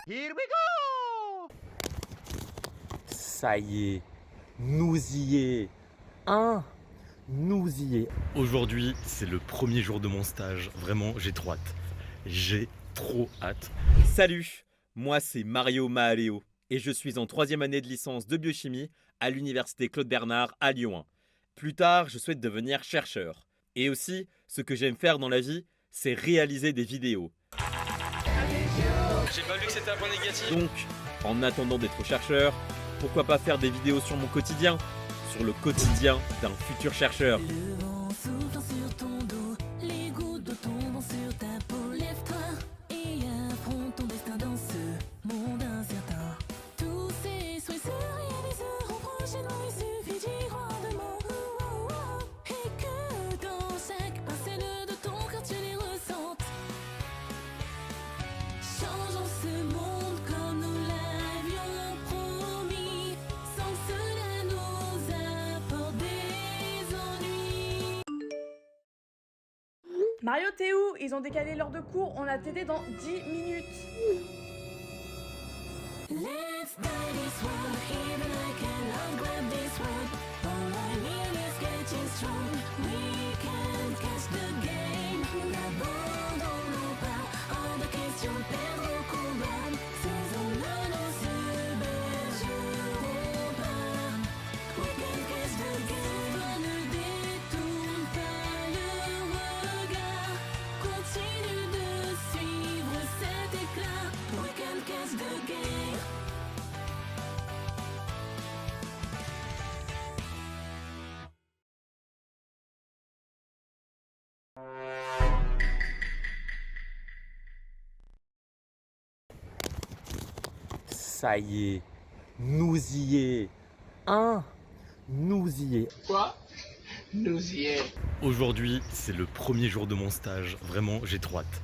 Here we go! Ça y est, nous y est. Nous y est. Aujourd'hui, c'est le premier jour de mon stage. Vraiment, j'ai trop hâte. J'ai trop hâte. Salut, moi c'est Mario Mahaleo et je suis en 3e année de licence de biochimie à l'université Claude Bernard à Lyon 1. Plus tard, je souhaite devenir chercheur. Et aussi, ce que j'aime faire dans la vie, c'est réaliser des vidéos. J'ai pas vu que c'était un point négatif. Donc, en attendant d'être chercheur, pourquoi pas faire des vidéos sur mon quotidien, sur le quotidien d'un futur chercheur. Le vent soufflant sur ton dos, les gouttes d'eau tombant sur ta peau. Lève-toi et affronte ton destin dans ce monde incertain. Tous ces souhaits se réaliseront prochainement, il suffit d'y croire de mots. Et que dans chaque parcelle de ton cœur tu les ressentes. Changeons ce monde comme nous l'avions promis, sans que cela nous apporte des ennuis. Mario, t'es où? Ils ont décalé l'heure de cours, on a t'aider dans 10 minutes. Let's die this one, even I cannot grab this one. All I need is getting strong. We can catch the game. N'abandonnons pas, hors de question de perdre au combat. Faisons-le, nos yeux bergeront pas. We can catch the game. Toi, ne détourne pas le regard. Continue de suivre cet éclat. We can catch the game. Ça y est, nous y est. Nous y est. Quoi? Nous y est. Aujourd'hui, c'est le premier jour de mon stage. Vraiment, j'ai trop hâte.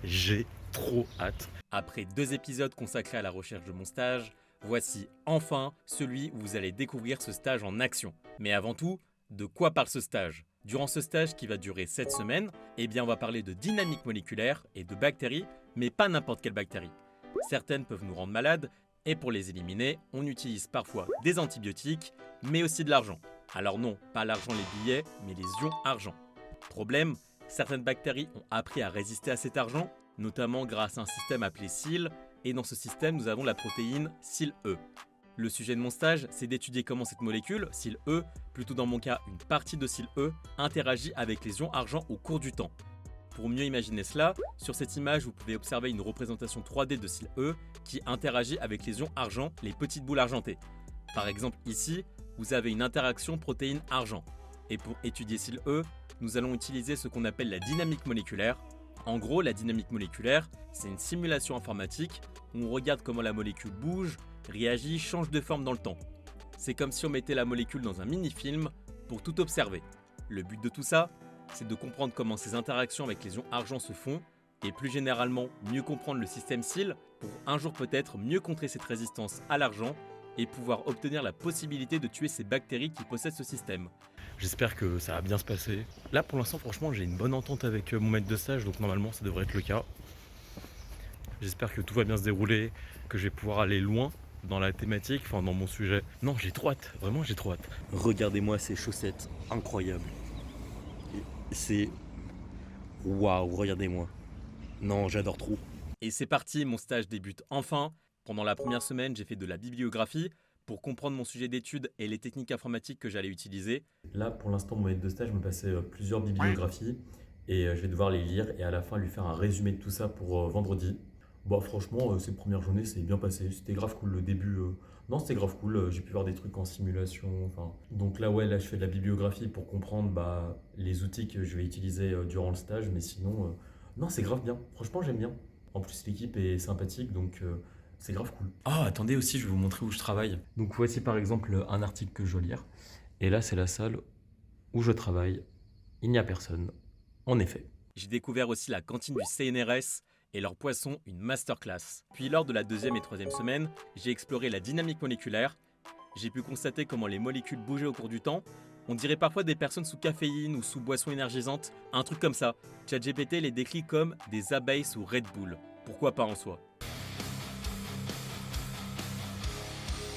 J'ai trop hâte. Après 2 épisodes consacrés à la recherche de mon stage, voici enfin celui où vous allez découvrir ce stage en action. Mais avant tout, de quoi parle ce stage? Durant ce stage qui va durer 7 semaines, eh bien on va parler de dynamique moléculaire et de bactéries, mais pas n'importe quelle bactérie. Certaines peuvent nous rendre malades, et pour les éliminer, on utilise parfois des antibiotiques, mais aussi de l'argent. Alors non, pas l'argent les billets, mais les ions argent. Problème, certaines bactéries ont appris à résister à cet argent, notamment grâce à un système appelé SIL, et dans ce système nous avons la protéine SIL-E. Le sujet de mon stage, c'est d'étudier comment cette molécule, SIL-E, plutôt dans mon cas une partie de SIL-E, interagit avec les ions argent au cours du temps. Pour mieux imaginer cela, sur cette image vous pouvez observer une représentation 3D de SIL-E qui interagit avec les ions argent, les petites boules argentées. Par exemple ici, vous avez une interaction protéine-argent. Et pour étudier SIL-E, nous allons utiliser ce qu'on appelle la dynamique moléculaire. En gros, la dynamique moléculaire, c'est une simulation informatique où on regarde comment la molécule bouge, réagit, change de forme dans le temps. C'est comme si on mettait la molécule dans un mini-film pour tout observer. Le but de tout ça, c'est de comprendre comment ces interactions avec les ions argent se font et plus généralement mieux comprendre le système SIL pour un jour peut-être mieux contrer cette résistance à l'argent et pouvoir obtenir la possibilité de tuer ces bactéries qui possèdent ce système. J'espère que ça va bien se passer. Là, pour l'instant, franchement, j'ai une bonne entente avec mon maître de stage, donc normalement, ça devrait être le cas. J'espère que tout va bien se dérouler, que je vais pouvoir aller loin dans la thématique, enfin dans mon sujet. Non, j'ai trop hâte, vraiment j'ai trop hâte. Regardez-moi ces chaussettes, incroyables. C'est... Waouh, regardez-moi. Non, j'adore trop. Et c'est parti, mon stage débute enfin. Pendant la première semaine, j'ai fait de la bibliographie pour comprendre mon sujet d'étude et les techniques informatiques que j'allais utiliser. Là, pour l'instant, mon maître de stage me passait plusieurs bibliographies et je vais devoir les lire et à la fin lui faire un résumé de tout ça pour vendredi. Bon, franchement, ces premières journées, c'est bien passé. C'était grave cool. Le début, non, c'était grave cool. J'ai pu voir des trucs en simulation. Enfin, donc là, ouais, là, je fais de la bibliographie pour comprendre les outils que je vais utiliser durant le stage. Mais sinon, non, c'est grave bien. Franchement, j'aime bien. En plus, l'équipe est sympathique, donc c'est grave cool. Ah, attendez aussi, je vais vous montrer où je travaille. Donc voici par exemple un article que je dois lire. Et là, c'est la salle où je travaille. Il n'y a personne. En effet. J'ai découvert aussi la cantine du CNRS et leurs poissons, une masterclass. Puis lors de la 2e et 3e semaine, j'ai exploré la dynamique moléculaire. J'ai pu constater comment les molécules bougeaient au cours du temps. On dirait parfois des personnes sous caféine ou sous boisson énergisante, un truc comme ça. ChatGPT les décrit comme des abeilles sous Red Bull. Pourquoi pas en soi?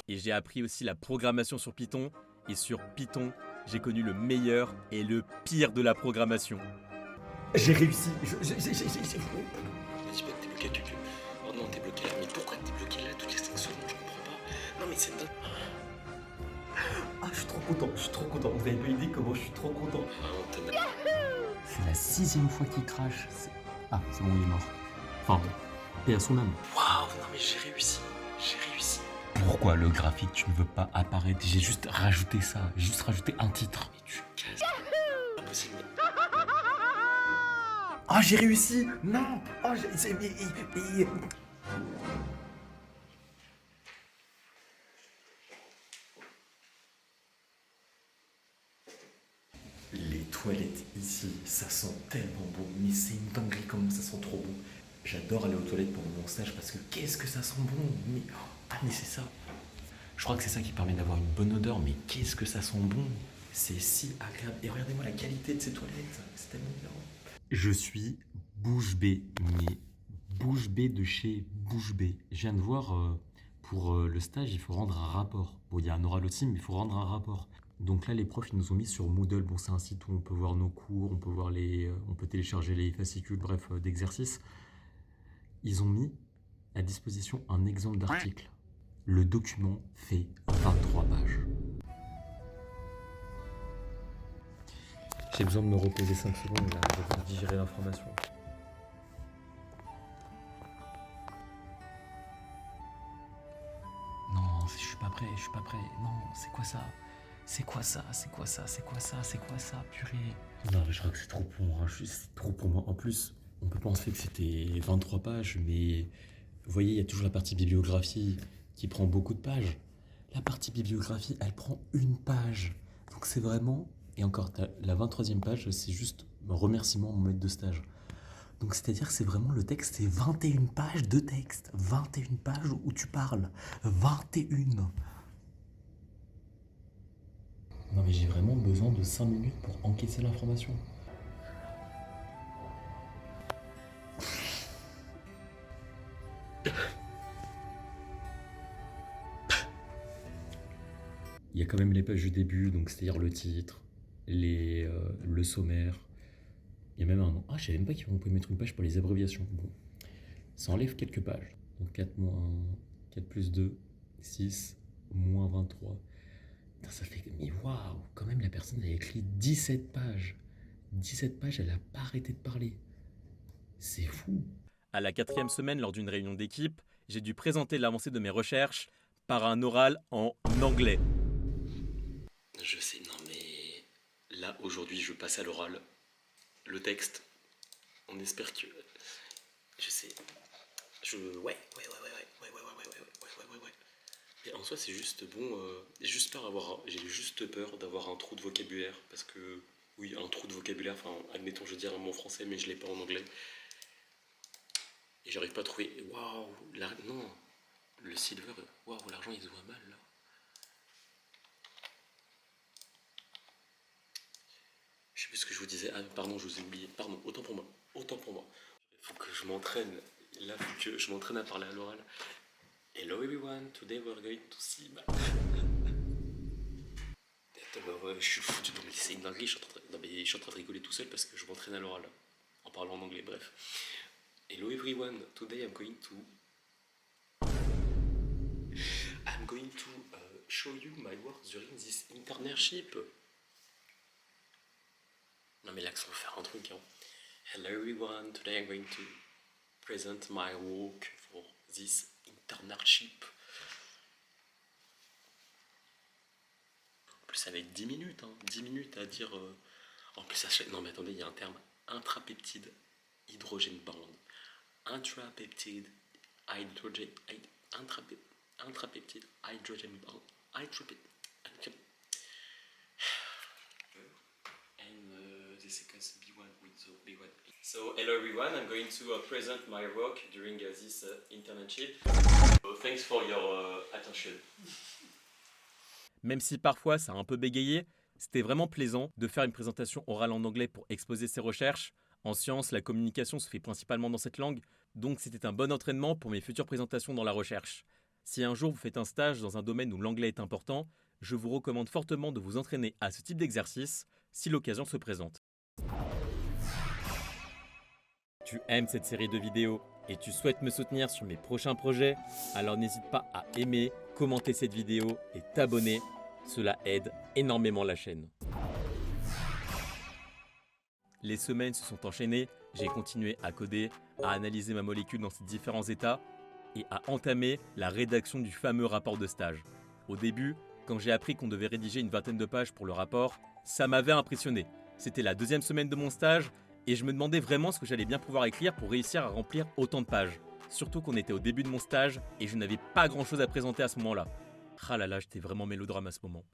Et j'ai appris aussi la programmation sur Python. Et sur Python, j'ai connu le meilleur et le pire de la programmation. J'ai réussi. Vas-y, t'es bloqué, tu. Oh non, t'es bloqué là. Mais pourquoi t'es bloqué là toutes les 5 secondes? Je comprends pas. Non, mais c'est dingue. Ah, je suis trop content, Vous avez pas idée comment je suis trop content. C'est la 6e fois qu'il crache. Ah, c'est bon, il est mort. Enfin, paix à son âme. Waouh, non, mais j'ai réussi. Pourquoi le graphique, tu ne veux pas apparaître? J'ai juste rajouté ça. J'ai juste rajouté un titre. Mais tu casses. Impossible. Ah, j'ai réussi. Non. Oh, Les toilettes ici, ça sent tellement bon. Mais c'est une dinguerie comme ça sent trop bon. J'adore aller aux toilettes pour mon stage parce que qu'est-ce que ça sent bon. Mais mais c'est ça. Je crois que c'est ça qui permet d'avoir une bonne odeur. Mais qu'est-ce que ça sent bon. C'est si agréable. Et regardez-moi la qualité de ces toilettes. C'est tellement bien. Je suis bouche bée, mais bouche bée de chez bouche bée. Je viens de voir, pour le stage, il faut rendre un rapport. Bon, il y a un oral aussi, mais il faut rendre un rapport. Donc là, les profs, ils nous ont mis sur Moodle. Bon, c'est un site où on peut voir nos cours, on peut voir on peut télécharger les fascicules, bref, d'exercices. Ils ont mis à disposition un exemple d'article. Le document fait 23 pages. J'ai besoin de me reposer 5 secondes là, pour digérer l'information. Non, je suis pas prêt. Non, c'est quoi ça? C'est quoi ça, purée? Non, mais je crois que c'est trop pour moi. C'est trop pour moi. En plus, on peut penser que c'était 23 pages, mais vous voyez, il y a toujours la partie bibliographie qui prend beaucoup de pages. La partie bibliographie, elle prend 1 page. Donc c'est vraiment... Et encore, la 23e page, c'est juste un remerciement à mon maître de stage. Donc c'est-à-dire que c'est vraiment le texte, c'est 21 pages de texte. 21 pages où tu parles. 21. Non mais j'ai vraiment besoin de 5 minutes pour encaisser l'information. Il y a quand même les pages du début, donc c'est-à-dire le titre, le sommaire. Il y a même un nom. Ah, je savais même pas qu'on pouvait mettre une page pour les abréviations. Bon, ça enlève quelques pages. Donc 4 moins 1, 4 plus 2, 6, moins 23. Putain, ça fait... Mais waouh, quand même, la personne a écrit 17 pages. 17 pages, elle a pas arrêté de parler. C'est fou. À la 4e semaine, lors d'une réunion d'équipe, j'ai dû présenter l'avancée de mes recherches par un oral en anglais. Je sais, non mais là aujourd'hui je passe à l'oral, le texte, on espère que, je sais, ouais. Et en soi c'est juste bon, j'ai juste peur d'avoir un trou de vocabulaire, parce que, oui, un trou de vocabulaire, enfin admettons je veux dire un mot français mais je l'ai pas en anglais, et j'arrive pas à trouver, waouh, non, le silver, waouh, l'argent il se voit mal là. Je sais plus ce que je vous disais. Ah, pardon, je vous ai oublié. Pardon, autant pour moi. Il faut que je m'entraîne. Là, il faut que je m'entraîne à parler à l'oral. Hello everyone, today we're going to see... je suis foutu. Non, mais c'est une dinguerie. Je suis en train de rigoler tout seul parce que je m'entraîne à l'oral. En parlant en anglais, bref. Hello everyone, today I'm going to show you my work during this internship. Non mais l'accent, faire un truc. Hein. Hello everyone, today I'm going to present my work for this internship. En plus ça va être 10 minutes, hein. 10 minutes à dire... En plus ça... Non mais attendez, il y a un terme. Intrapeptide hydrogène bond. Intrapeptide hydrogène... Intrapeptide hydrogène bond. The sequence B1 with the B1. So hello everyone, I'm going to present my work during this internship. Thanks for your attention. Même si parfois ça a un peu bégayé, c'était vraiment plaisant de faire une présentation orale en anglais pour exposer ses recherches. En sciences, la communication se fait principalement dans cette langue, donc c'était un bon entraînement pour mes futures présentations dans la recherche. Si un jour vous faites un stage dans un domaine où l'anglais est important, je vous recommande fortement de vous entraîner à ce type d'exercice si l'occasion se présente. Tu aimes cette série de vidéos et tu souhaites me soutenir sur mes prochains projets, alors n'hésite pas à aimer, commenter cette vidéo et t'abonner. Cela aide énormément la chaîne. Les semaines se sont enchaînées, j'ai continué à coder, à analyser ma molécule dans ses différents états et à entamer la rédaction du fameux rapport de stage. Au début, quand j'ai appris qu'on devait rédiger une vingtaine de pages pour le rapport, ça m'avait impressionné. C'était la 2e semaine de mon stage et je me demandais vraiment ce que j'allais bien pouvoir écrire pour réussir à remplir autant de pages. Surtout qu'on était au début de mon stage et je n'avais pas grand chose à présenter à ce moment-là. Ah là là, j'étais vraiment mélodrame à ce moment.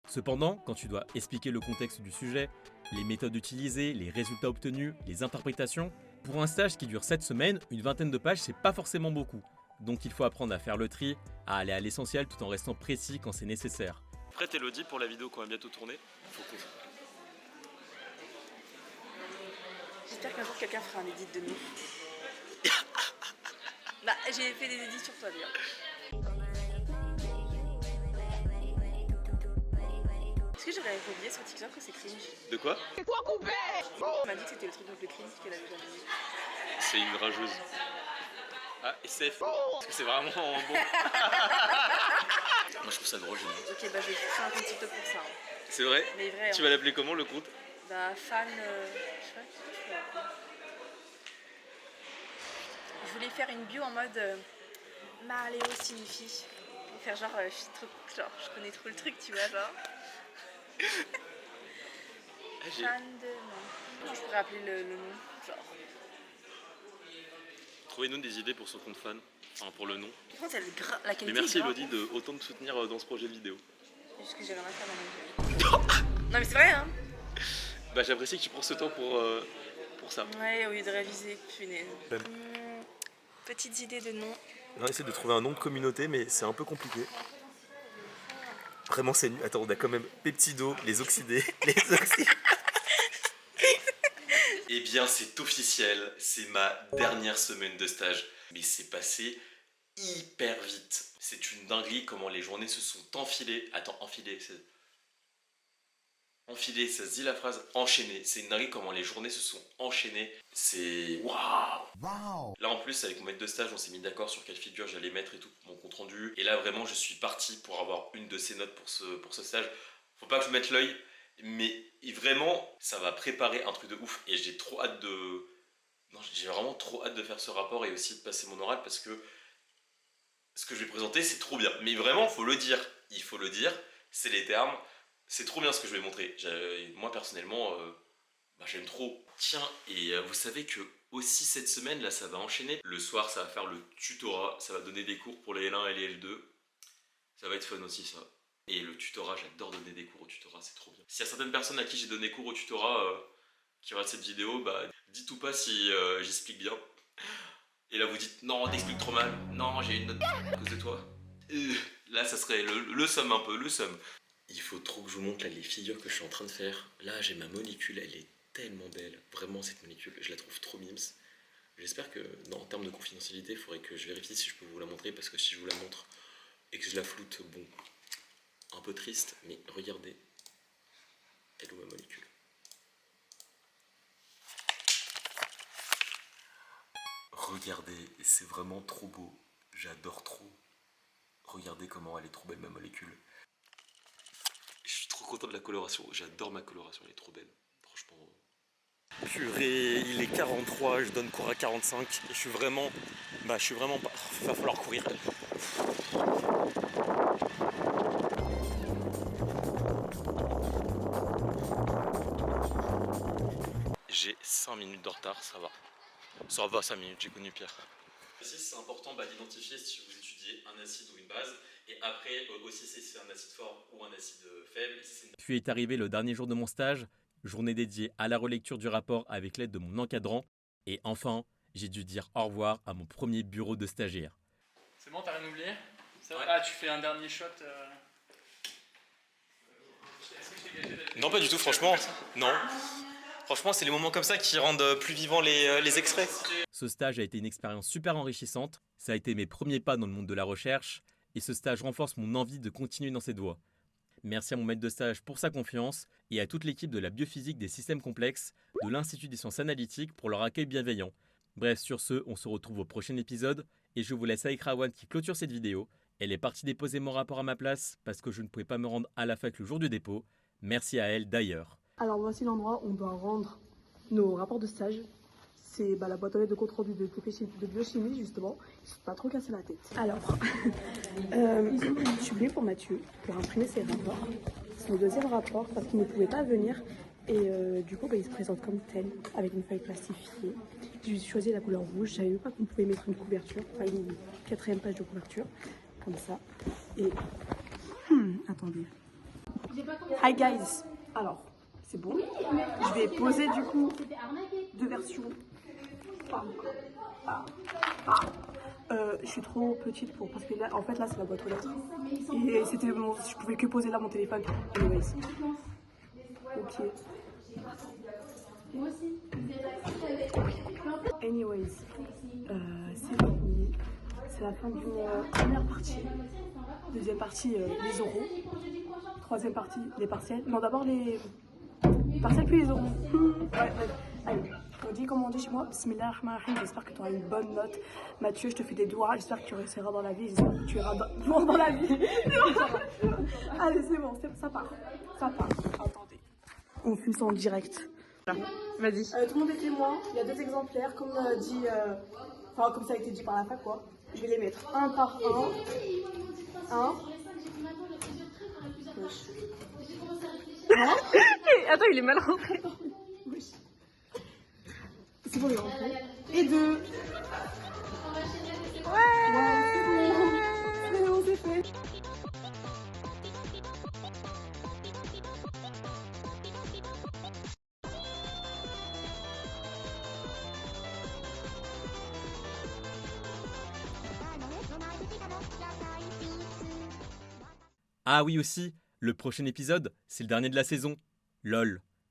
Cependant, quand tu dois expliquer le contexte du sujet, les méthodes utilisées, les résultats obtenus, les interprétations, pour un stage qui dure 7 semaines, une vingtaine de pages, c'est pas forcément beaucoup. Donc il faut apprendre à faire le tri, à aller à l'essentiel tout en restant précis quand c'est nécessaire. Prête Elodie pour la vidéo qu'on va bientôt tourner. J'espère qu'un jour quelqu'un fera un edit de nous. Bah, j'ai fait des edits sur toi d'ailleurs. Est-ce que j'aurais oublié sur TikTok que c'est cringe? De quoi? On m'a dit que c'était le truc le plus cringe qu'elle avait jamais vu. C'est une rageuse. Ah, SF. Parce que c'est vraiment bon. Moi je trouve ça drôle, j'aime bien. Ok, bah je vais faire un compte TikTok pour ça. C'est vrai? Mais vrai. Tu vas l'appeler comment le compte? Bah, fan. Je sais pas comment je peux l'appeler. Je voulais faire une bio en mode. Maléo signifie. Pour faire genre, je suis trop. Genre, je connais trop le truc, tu vois, genre. Fan de. Non. Comment je pourrais appeler le nom? Genre. Trouvez-nous des idées pour son compte fan. Enfin, pour le nom. Par contre, la qualité. Mais merci est grave Elodie ouf. de autant me soutenir dans ce projet vidéo. C'est juste que j'ai rien à faire dans ma vie. Non, mais c'est vrai, hein? Bah j'apprécie que tu prends ce temps pour ça. Ouais, au lieu de réviser, punaise. Ben. Petites idées de noms. On essaie de trouver un nom de communauté, mais c'est un peu compliqué. Vraiment, c'est nul. Attends, on a quand même Peptido, les oxydés, Eh bien, c'est officiel, c'est ma dernière semaine de stage. Mais c'est passé hyper vite. C'est une dinguerie comment les journées se sont enfilées. Attends, enfilées, c'est... Enfilées, ça se dit la phrase? Enchaînées. C'est une dinguerie comment les journées se sont enchaînées. C'est... Waouh! Là en plus, avec mon maître de stage, on s'est mis d'accord sur quelle figure j'allais mettre et tout pour mon compte rendu. Et là, vraiment, je suis parti pour avoir une de ces notes pour ce stage. Faut pas que je mette l'œil, mais vraiment, ça va préparer un truc de ouf. Et j'ai trop hâte de... Non, j'ai vraiment trop hâte de faire ce rapport et aussi de passer mon oral parce que ce que je vais présenter, c'est trop bien. Mais vraiment, faut le dire. Il faut le dire, c'est les termes. C'est trop bien ce que je vais montrer. Moi, personnellement, j'aime trop. Tiens, et vous savez que aussi cette semaine, là, ça va enchaîner. Le soir, ça va faire le tutorat. Ça va donner des cours pour les L1 et les L2. Ça va être fun aussi, ça. Et le tutorat, j'adore donner des cours au tutorat, c'est trop bien. S'il y a certaines personnes à qui j'ai donné cours au tutorat qui regardent cette vidéo, dites ou pas si j'explique bien. Et là, vous dites, non, t'expliques trop mal. Non, j'ai une note à cause de toi. Là, ça serait le somme un peu, le somme. Il faut trop que je vous montre là, les figures que je suis en train de faire. Là, j'ai ma molécule, elle est tellement belle. Vraiment, cette molécule, je la trouve trop mimes. J'espère que, en termes de confidentialité, il faudrait que je vérifie si je peux vous la montrer. Parce que si je vous la montre et que je la floute, bon, un peu triste. Mais regardez, elle est où ma molécule? Regardez, c'est vraiment trop beau. J'adore trop. Regardez comment elle est trop belle, ma molécule. Je suis trop content de la coloration. J'adore ma coloration, elle est trop belle. Franchement. Purée, il est 43, je donne cours à 45. Je suis vraiment pas... Va falloir courir. J'ai 5 minutes de retard, ça va. Ça va, 5 minutes, j'ai connu pire. Ici, c'est important d'identifier si vous étudiez un acide ou une base. Et après, aussi si c'est un acide fort ou un acide faible. Puis est arrivé le dernier jour de mon stage, journée dédiée à la relecture du rapport avec l'aide de mon encadrant. Et enfin, j'ai dû dire au revoir à mon premier bureau de stagiaire. C'est bon, t'as rien oublié? Ouais. Ah, tu fais un dernier shot. Non, pas du tout, franchement. Non. Franchement, c'est les moments comme ça qui rendent plus vivants les extraits. Ce stage a été une expérience super enrichissante. Ça a été mes premiers pas dans le monde de la recherche. et ce stage renforce mon envie de continuer dans cette voie. Merci à mon maître de stage pour sa confiance et à toute l'équipe de la biophysique des systèmes complexes de l'Institut des sciences analytiques pour leur accueil bienveillant. Bref, sur ce, on se retrouve au prochain épisode et je vous laisse avec Rawan qui clôture cette vidéo. Elle est partie déposer mon rapport à ma place parce que je ne pouvais pas me rendre à la fac le jour du dépôt. Merci à elle d'ailleurs. Alors voici l'endroit où on doit rendre nos rapports de stage. C'est la boîte aux lettres de compte rendu de biochimie justement. Ils ne sont pas trop cassés la tête. Alors, je suis venue pour Mathieu pour imprimer ses rapports. C'est le deuxième rapport parce qu'il ne pouvait pas venir. Et du coup, il se présente comme tel, avec une feuille plastifiée. J'ai choisi la couleur rouge. Je savais même pas qu'on pouvait mettre une couverture, enfin une 4e page de couverture, comme ça. Et attendez. Hi guys. Alors, c'est bon. Je vais poser du coup 2 versions. Je suis trop petite pour parce que là, en fait, là c'est la boîte aux lettres. Et c'était bon, je pouvais que poser là mon téléphone. Anyways. Ok. Anyways, c'est fini. C'est la fin d'une première partie. Deuxième partie, les oraux. Troisième partie, les partiels. Non, d'abord les partiels puis les oraux. Ouais. Allez, comme on dit chez moi, Bismillah ar-Rahman ar-Rahim. J'espère que tu auras une bonne note. Mathieu, je te fais des doigts. J'espère que tu réussiras dans la vie. J'espère que tu iras loin dans la vie. Allez, c'est bon, ça part. Attendez. On fume ça en direct. Vas-y. Tout le monde est témoin. Il y a 2 exemplaires, comme comme ça a été dit par la fac, quoi. Je vais les mettre un par un. Attends, il est mal rentré. C'est bon, les rentrés. Et 2. Ouais, c'est bon, c'est fait. Ah oui aussi, le prochain épisode, c'est le dernier de la saison. LOL.